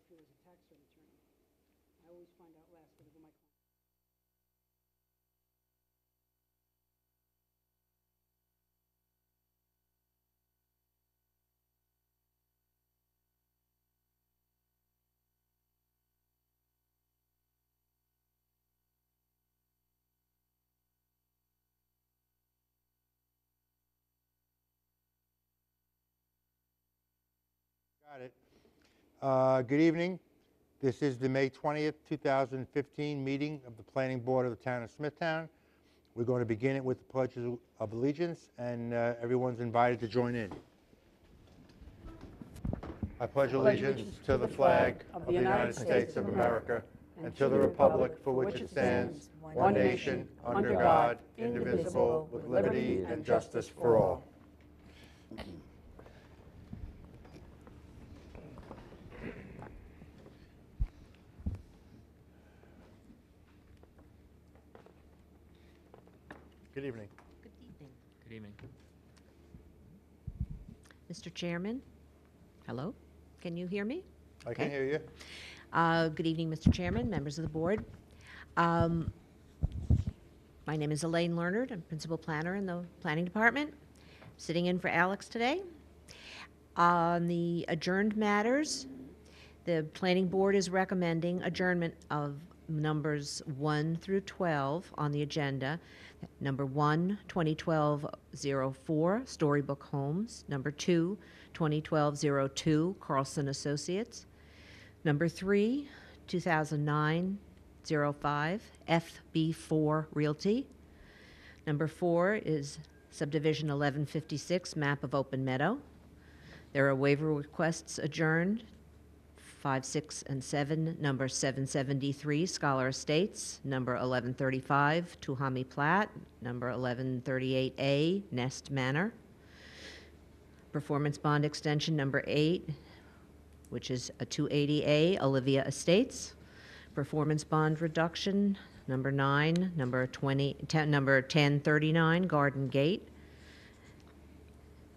feel as a tax attorney. I always find out last whatever my client. Got it. Good evening. This is the May 20th, 2015 meeting of the Planning Board of the Town of Smithtown. We're going to begin it with the Pledge of Allegiance, and everyone's invited to join in. I pledge allegiance to the flag of the United States of America and to the republic for which it stands, one nation, under God, indivisible, with liberty and justice for all. Good evening. Good evening. Good evening. Mr. Chairman, hello? Can you hear me? I can hear you. Good evening, Mr. Chairman, members of the board. My name is Elaine Leonard. I'm principal planner in the planning department. Sitting in for Alex today. On the adjourned matters, the planning board is recommending adjournment of numbers 1 through 12 on the agenda. Number 1, 2012-04, Storybook Homes. Number 2, 2012-02, Carlson Associates. Number 3, 2009-05, FB4 Realty. Number 4 is Subdivision 1156, map of Open Meadow. There are waiver requests adjourned. 5, 6, and 7, number 773, Scholar Estates, number 1135, Tuhami Plat, number 1138A, Nest Manor. Performance bond extension number 8, which is a 280A, Olivia Estates. Performance bond reduction number 9, number 1039, Garden Gate.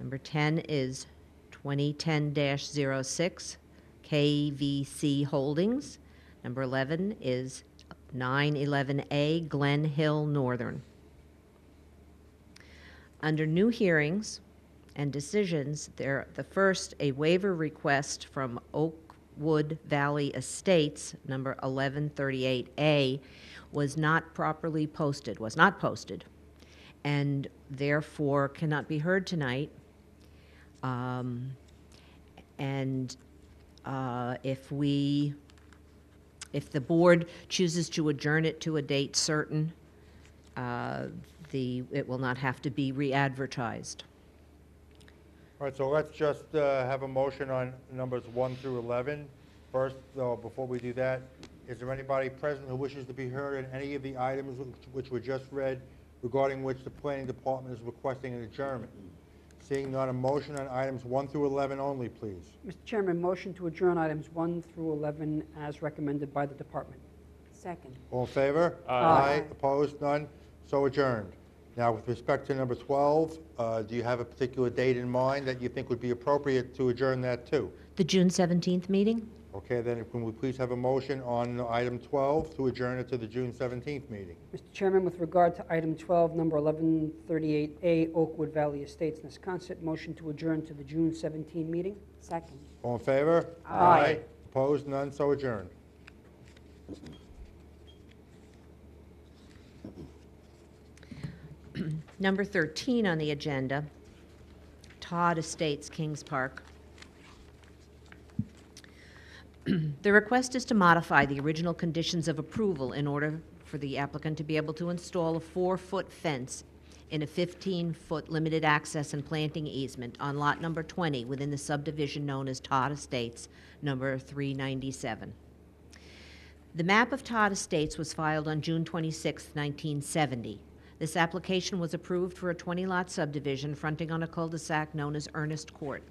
Number 10 is 2010-06, KVC Holdings. Number 11 is 911A, Glen Hill Northern. Under new hearings and decisions, the first, a waiver request from Oakwood Valley Estates, number 1138A, was not posted, and therefore cannot be heard tonight. If the board chooses to adjourn it to a date certain, it will not have to be re-advertised. All right, so let's just have a motion on numbers 1 through 11. First, though, before we do that, is there anybody present who wishes to be heard on any of the items which were just read regarding which the planning department is requesting an adjournment? Seeing none, a motion on items 1 through 11 only, please. Mr. Chairman, motion to adjourn items 1 through 11 as recommended by the department. Second. All in favor? Aye. Opposed? None? So adjourned. Now, with respect to number 12, do you have a particular date in mind that you think would be appropriate to adjourn that to? The June 17th meeting? Okay, then can we please have a motion on item 12 to adjourn it to the June 17th meeting? Mr. Chairman, with regard to item 12, number 1138A, Oakwood Valley Estates, Wisconsin, motion to adjourn to the June 17 meeting. Second. All in favor? Aye. Opposed? None? So adjourned. Number 13 on the agenda, Todd Estates, Kings Park. The request is to modify the original conditions of approval in order for the applicant to be able to install a 4-foot fence in a 15-foot limited access and planting easement on lot number 20 within the subdivision known as Todd Estates, number 397. The map of Todd Estates was filed on June 26, 1970. This application was approved for a 20-lot subdivision fronting on a cul-de-sac known as Ernest Court.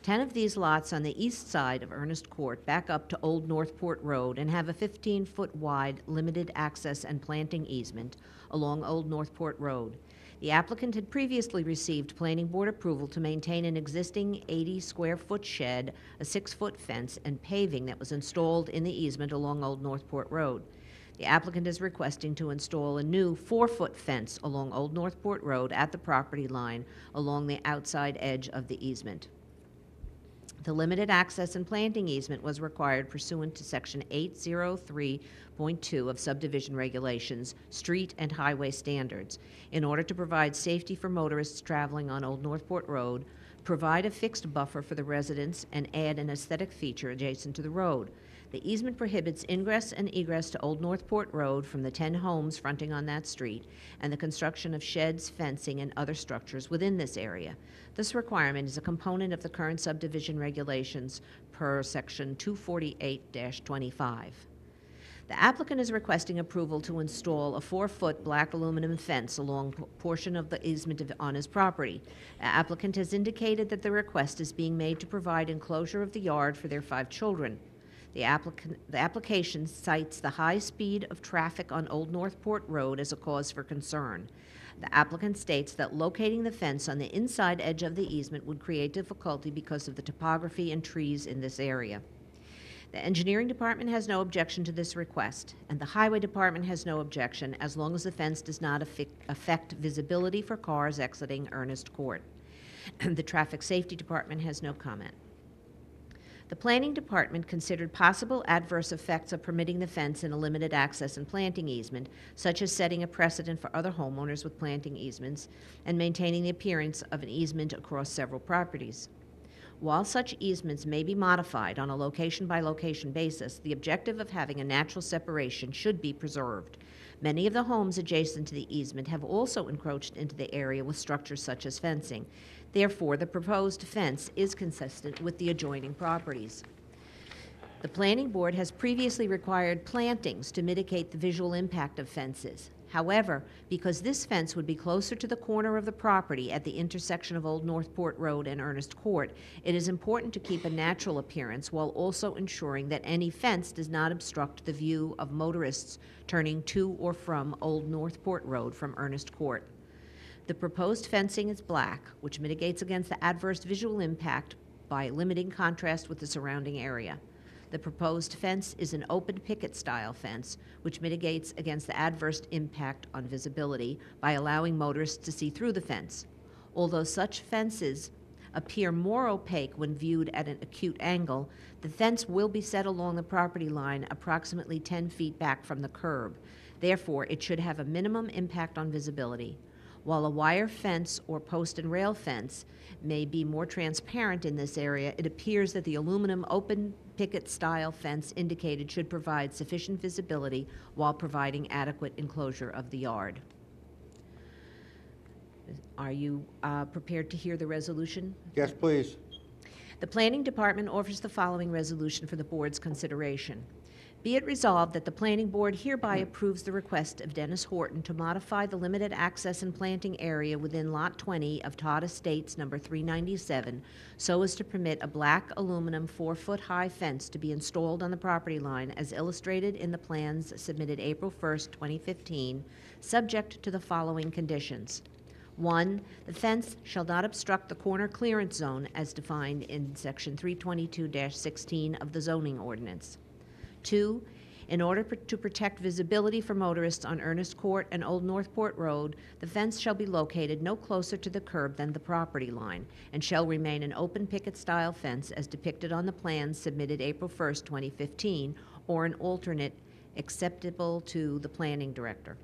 10 of these lots on the east side of Ernest Court back up to Old Northport Road and have a 15-foot wide limited access and planting easement along Old Northport Road. The applicant had previously received planning board approval to maintain an existing 80-square-foot shed, a 6-foot fence, and paving that was installed in the easement along Old Northport Road. The applicant is requesting to install a new 4-foot fence along Old Northport Road at the property line along the outside edge of the easement. The limited access and planting easement was required pursuant to Section 803.2 of subdivision regulations, street and highway standards, in order to provide safety for motorists traveling on Old Northport Road, provide a fixed buffer for the residents, and add an aesthetic feature adjacent to the road. The easement prohibits ingress and egress to Old Northport Road from the 10 homes fronting on that street and the construction of sheds, fencing, and other structures within this area. This requirement is a component of the current subdivision regulations per Section 248-25. The applicant is requesting approval to install a 4-foot black aluminum fence along a portion of the easement on his property. The applicant has indicated that the request is being made to provide enclosure of the yard for their 5 children. The application cites the high speed of traffic on Old Northport Road as a cause for concern. The applicant states that locating the fence on the inside edge of the easement would create difficulty because of the topography and trees in this area. The engineering department has no objection to this request, and the highway department has no objection as long as the fence does not affect visibility for cars exiting Ernest Court. The traffic safety department has no comment. The planning department considered possible adverse effects of permitting the fence in a limited access and planting easement, such as setting a precedent for other homeowners with planting easements and maintaining the appearance of an easement across several properties. While such easements may be modified on a location-by-location basis, the objective of having a natural separation should be preserved. Many of the homes adjacent to the easement have also encroached into the area with structures such as fencing. Therefore, the proposed fence is consistent with the adjoining properties. The planning board has previously required plantings to mitigate the visual impact of fences. However, because this fence would be closer to the corner of the property at the intersection of Old Northport Road and Ernest Court, it is important to keep a natural appearance while also ensuring that any fence does not obstruct the view of motorists turning to or from Old Northport Road from Ernest Court. The proposed fencing is black, which mitigates against the adverse visual impact by limiting contrast with the surrounding area. The proposed fence is an open picket-style fence, which mitigates against the adverse impact on visibility by allowing motorists to see through the fence. Although such fences appear more opaque when viewed at an acute angle, the fence will be set along the property line approximately 10 feet back from the curb. Therefore, it should have a minimum impact on visibility. While a wire fence or post and rail fence may be more transparent in this area, it appears that the aluminum open picket-style fence indicated should provide sufficient visibility while providing adequate enclosure of the yard. Are you prepared to hear the resolution? Yes, please. The Planning Department offers the following resolution for the board's consideration. Be it resolved that the Planning Board hereby approves the request of Dennis Horton to modify the limited access and planting area within Lot 20 of Todd Estates number 397 so as to permit a black aluminum 4-foot-high fence to be installed on the property line as illustrated in the plans submitted April 1st, 2015, subject to the following conditions. 1, the fence shall not obstruct the corner clearance zone as defined in Section 322-16 of the zoning ordinance. 2, in order to protect visibility for motorists on Ernest Court and Old Northport Road, the fence shall be located no closer to the curb than the property line and shall remain an open picket-style fence as depicted on the plans submitted April 1st, 2015, or an alternate acceptable to the planning director.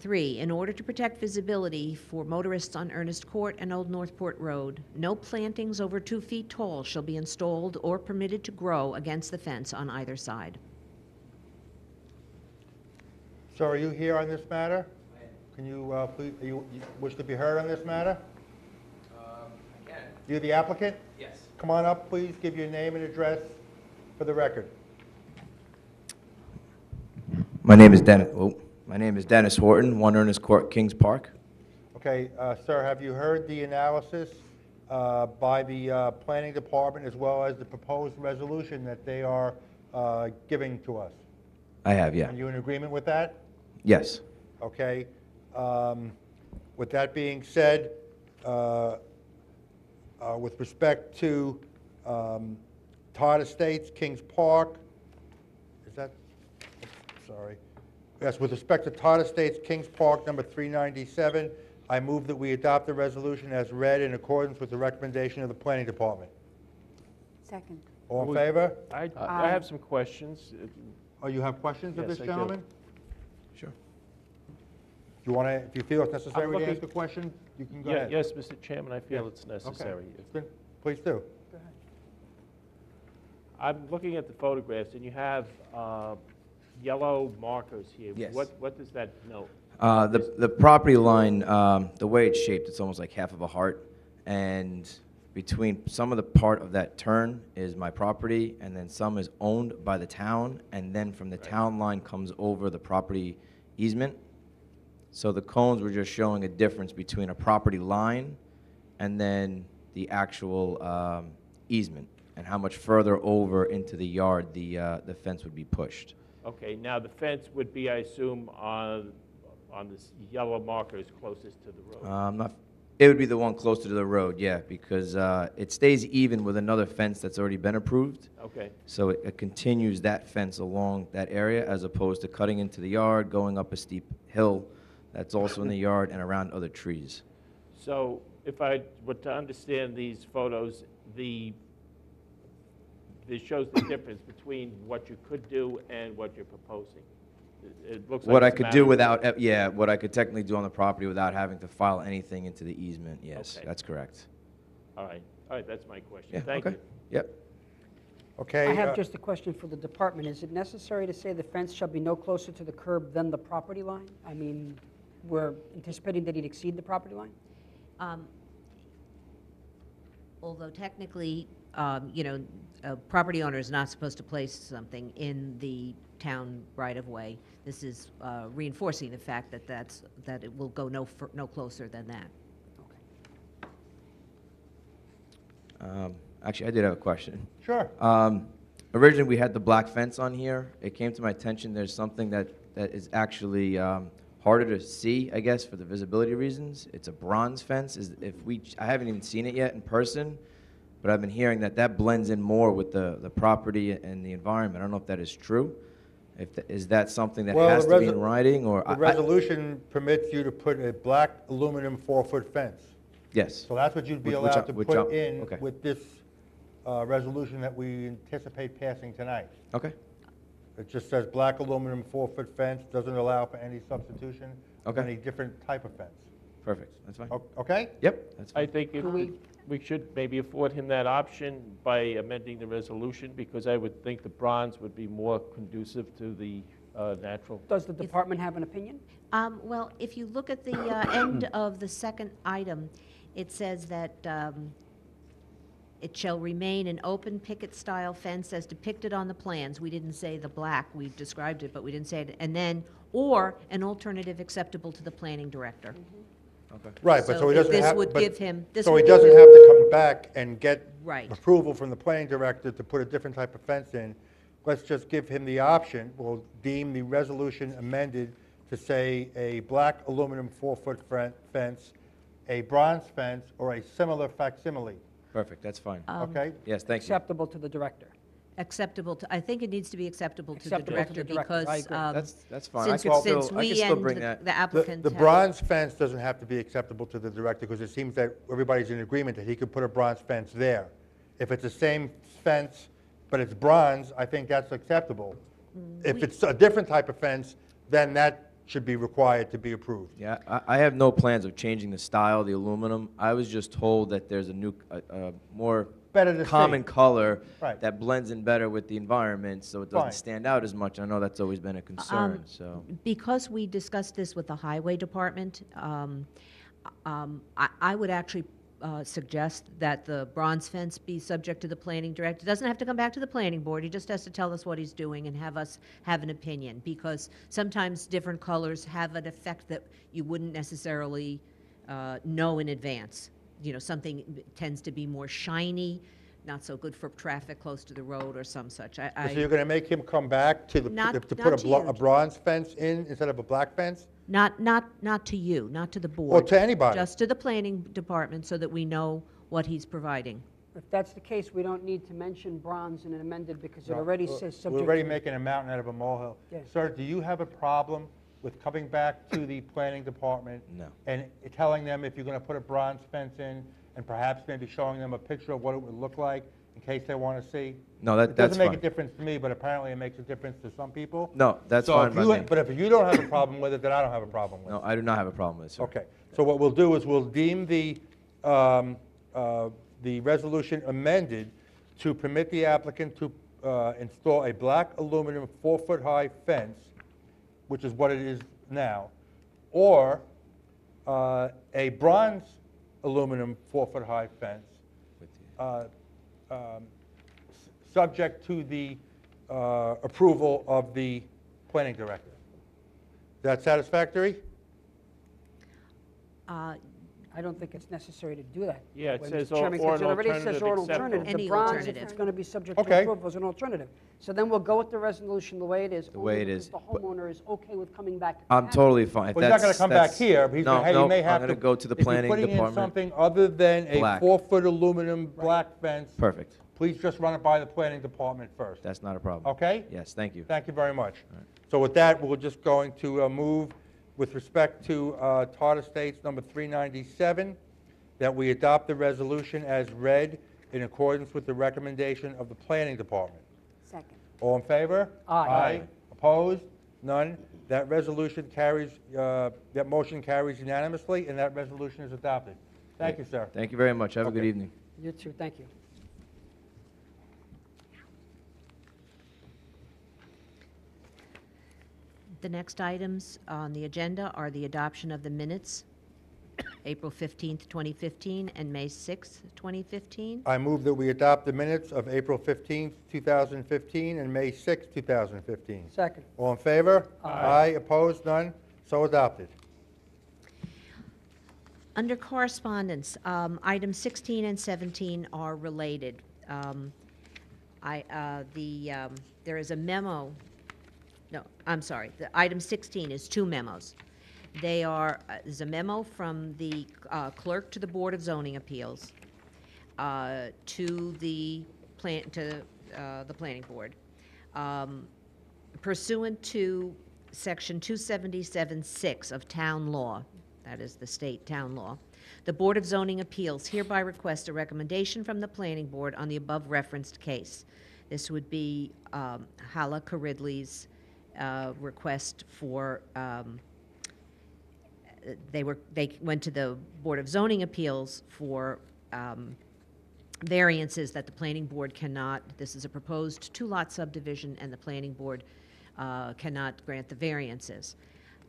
3, in order to protect visibility for motorists on Ernest Court and Old Northport Road, no plantings over 2 feet tall shall be installed or permitted to grow against the fence on either side. Sir, are you here on this matter? Can you, please, you wish to be heard on this matter? I can. You the applicant? Yes. Come on up, please. Give your name and address for the record. My name is Dennis Horton, 1 Ernest Court, Kings Park. Okay, sir, have you heard the analysis by the planning department as well as the proposed resolution that they are giving to us? I have, yeah. Are you in agreement with that? Yes. Okay. With that being said, with respect to Todd Estates, Kings Park, is that, sorry. Yes, with respect to Todd Estates, Kings Park, number 397, I move that we adopt the resolution as read in accordance with the recommendation of the Planning Department. Second. All in favor? I have some questions. Oh, you have questions of Yes, this I do. gentleman? Sure. If you want to, if you feel it's necessary to looking- ask a question, you can go Yeah, ahead. yes, Mr. Chairman, I feel Yeah. it's necessary. Okay. Then please do. I'm looking at the photographs, and you have yellow markers here. Yes. What does that denote? The property line, the way it's shaped, it's almost like half of a heart, and between some of the part of that turn is my property, and then some is owned by the town, and then from the town line comes over the property easement. So the cones were just showing a difference between a property line and then the actual easement, and how much further over into the yard the fence would be pushed. Okay, now the fence would be, I assume, on this yellow markers closest to the road. It would be the one closer to the road, yeah, because it stays even with another fence that's already been approved. Okay, So it continues that fence along that area as opposed to cutting into the yard, going up a steep hill that's also in the yard and around other trees. so if I were to understand these photos, this shows the difference between what you could do and what you're proposing. It looks like What I it's a could matter do of- without, yeah, what I could technically do on the property without having to file anything into the easement, yes, Okay. that's correct. All right, that's my question. Yeah, Thank okay. you. Yep. Okay. I have just a question for the department. Is it necessary to say the fence shall be no closer to the curb than the property line? I mean, we're anticipating that he'd exceed the property line? Although technically, a property owner is not supposed to place something in the town right-of-way. This is reinforcing the fact that it will go no closer than that. Actually, I did have a question. Sure. Originally, we had the black fence on here. It came to my attention there's something that is actually harder to see, I guess, for the visibility reasons. It's a bronze fence. I haven't even seen it yet in person, but I've been hearing that blends in more with the property and the environment. I don't know if that is true. Is that something that Well, has the to be in writing, or? The resolution permits you to put a black aluminum 4-foot fence. Yes. So that's what you'd be Which- allowed to which- put in okay. with this resolution that we anticipate passing tonight. Okay. It just says black aluminum 4-foot fence, doesn't allow for any substitution of Okay. any different type of fence. Perfect. That's fine. Okay? Yep. That's I fine. think we should maybe afford him that option by amending the resolution, because I would think the bronze would be more conducive to the natural. Does the department have an opinion? Well, if you look at the end of the second item, it says that it shall remain an open picket-style fence as depicted on the plans. We didn't say the black, we described it, but we didn't say it. And then, or an alternative acceptable to the planning director. Okay. Right, but so he if doesn't have. this would but- give him, this So would he give doesn't him- have to come back and get Right. approval from the planning director to put a different type of fence in. Let's just give him the option. We'll deem the resolution amended to say a black aluminum 4-foot fence, a bronze fence, or a similar facsimile. Perfect. That's fine. Okay? Yes, thank you. Acceptable to the director? acceptable to, I think it needs to be acceptable to the Acceptable to the director director, I because, agree. That's fine. I since, can since still, I can we still and bring that. the applicant The have- bronze fence doesn't have to be acceptable to the director because it seems that everybody's in agreement that he could put a bronze fence there. If it's the same fence, but it's bronze, I think that's acceptable. If it's a different type of fence, then that should be required to be approved. Yeah, I have no plans of changing the style, the aluminum. I was just told that there's a new, more Better to see. common color Right. that blends in better with the environment, so it doesn't Fine. stand out as much. I know that's always been a concern, so. Because we discussed this with the highway department, I would actually suggest that the bronze fence be subject to the planning director. It doesn't have to come back to the planning board, he just has to tell us what he's doing and have us have an opinion, because sometimes different colors have an effect that you wouldn't necessarily know in advance. You know, something tends to be more shiny, not so good for traffic close to the road or some such. So you're going to make him come back to Not- to not put to you. a bronze fence in instead of a black fence? Not to you, not to the board. Or to anybody. Just to the planning department, so that we know what he's providing. If that's the case, we don't need to mention bronze in an amended, because it No, already we're- says We're subject already to... making a mountain out of a molehill. Yes. Sir, do you have a problem with coming back to the planning department? No. And telling them if you're going to put a bronze fence in, and perhaps maybe showing them a picture of what it would look like in case they want to see? No, It that's doesn't make a fine. difference to me, but apparently it makes a difference to some people. No, that's So fine if by you- me. But if you don't have a problem with it, then I don't have a problem with it. No, I do not have a problem with it, sir. Okay, so what we'll do is we'll deem the resolution amended to permit the applicant to install a black aluminum 4-foot-high fence, which is what it is now, or a bronze aluminum 4-foot-high fence, subject to the approval of the planning director. Is that satisfactory? I don't think it's necessary to do that. Yeah, it way, says Mr. Chairman, or because an it already says alternative or an acceptable. alternative. Any The bronze, if alternative. it's going to be subject to Okay. approval, is an alternative. So then we'll go with the resolution the way it is. The way only it because is, the but- homeowner is okay with coming back. to I'm the totally fine. If Well, he's not going that's- to come back that's- here, but he's No, going, hey, no, you may I'm have to. gonna go to the if you're planning putting in department. something other than a Black. 4-foot aluminum black fence, Perfect. please just run it by the planning department first. That's not a problem. Okay? Yes, thank you. Thank you very much. So with that, we're just going to move with respect to Todd Estates number 397, that we adopt the resolution as read in accordance with the recommendation of the planning department. Second. All in favor? Aye. Opposed? None. That resolution carries, that motion carries unanimously, and that resolution is adopted. Thank you, sir. Thank you very much. Have a good Okay. evening. You too, thank you. The next items on the agenda are the adoption of the minutes, April 15th, 2015, and May 6th, 2015. I move that we adopt the minutes of April 15th, 2015, and May 6th, 2015. Second. All in favor? Aye. Opposed? None? So adopted. Under correspondence, items 16 and 17 are related. There is a memo, no, I'm sorry, the item 16 is two memos. They are, there's a memo from the clerk to the Board of Zoning Appeals, to the planning board. Pursuant to Section 277-6 of Town Law, that is the state town law, the Board of Zoning Appeals hereby requests a recommendation from the planning board on the above referenced case. This would be Hala Caridley's request for, they went to the Board of Zoning Appeals for variances that the planning board cannot, this is a proposed two-lot subdivision, and the planning board cannot grant the variances.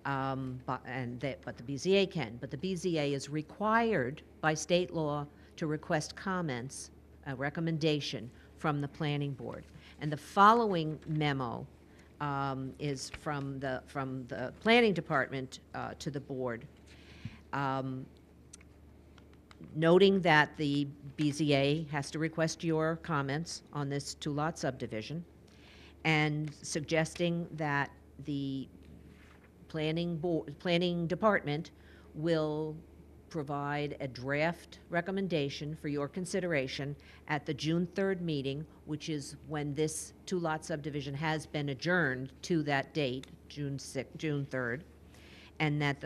But the BZA can. But the BZA is required by state law to request comments, a recommendation from the planning board. And the following memo is from the planning department to the board, noting that the BZA has to request your comments on this two-lot subdivision, and suggesting that the planning department will provide a draft recommendation for your consideration at the June 3rd meeting, which is when this two-lot subdivision has been adjourned to that date, June 3rd, and that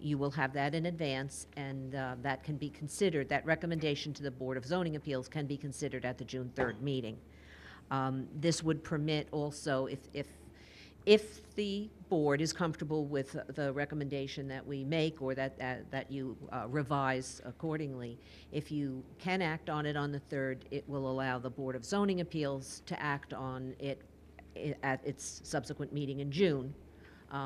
you will have that in advance, and that can be considered, that recommendation to the Board of Zoning Appeals can be considered at the June 3rd meeting. This would permit also, if the board is comfortable with the recommendation that we make, or that you revise accordingly, if you can act on it on the 3rd, it will allow the Board of Zoning Appeals to act on it at its subsequent meeting in June,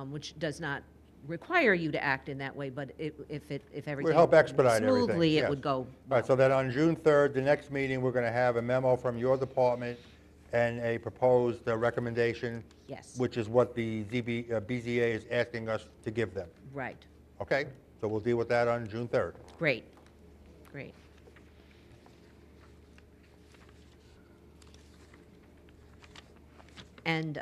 which does not require you to act in that way, but if everything We'll help expedite everything. smoothly, it yes. would go All right, so that on June 3rd, the next meeting, we're going to have a memo from your department and a proposed recommendation, Yes. which is what the BZA is asking us to give them. Right. Okay? So we'll deal with that on June 3rd. Great. Great. And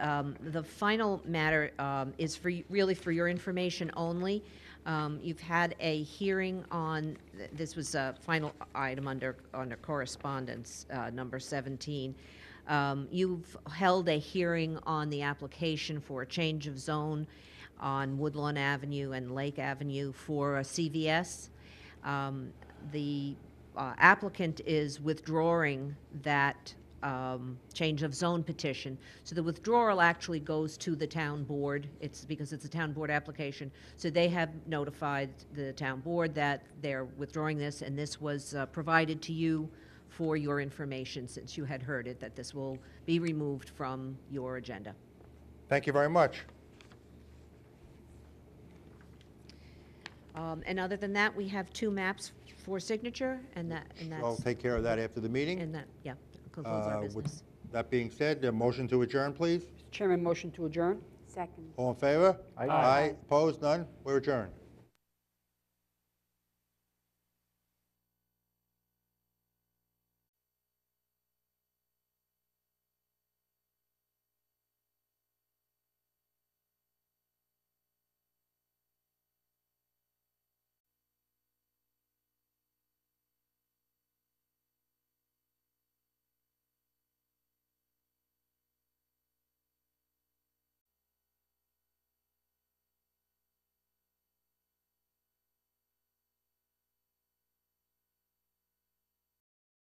the final matter is really for your information only. You've had a hearing on, this was a final item under correspondence, number 17. You've held a hearing on the application for a change of zone on Woodlawn Avenue and Lake Avenue for a CVS. The applicant is withdrawing that change of zone petition. So the withdrawal actually goes to the town board. It's because it's a town board application. So they have notified the town board that they're withdrawing this, and this was provided to you for your information, since you had heard it, that this will be removed from your agenda. Thank you very much. And other than that, we have 2 maps for signature, and I'll that's, take care of that after the meeting. and that, yeah, concludes our With business. that being said, a motion to adjourn, please. Chairman, motion to adjourn? Second. All in favor? Aye. Aye, opposed, none? We're adjourned.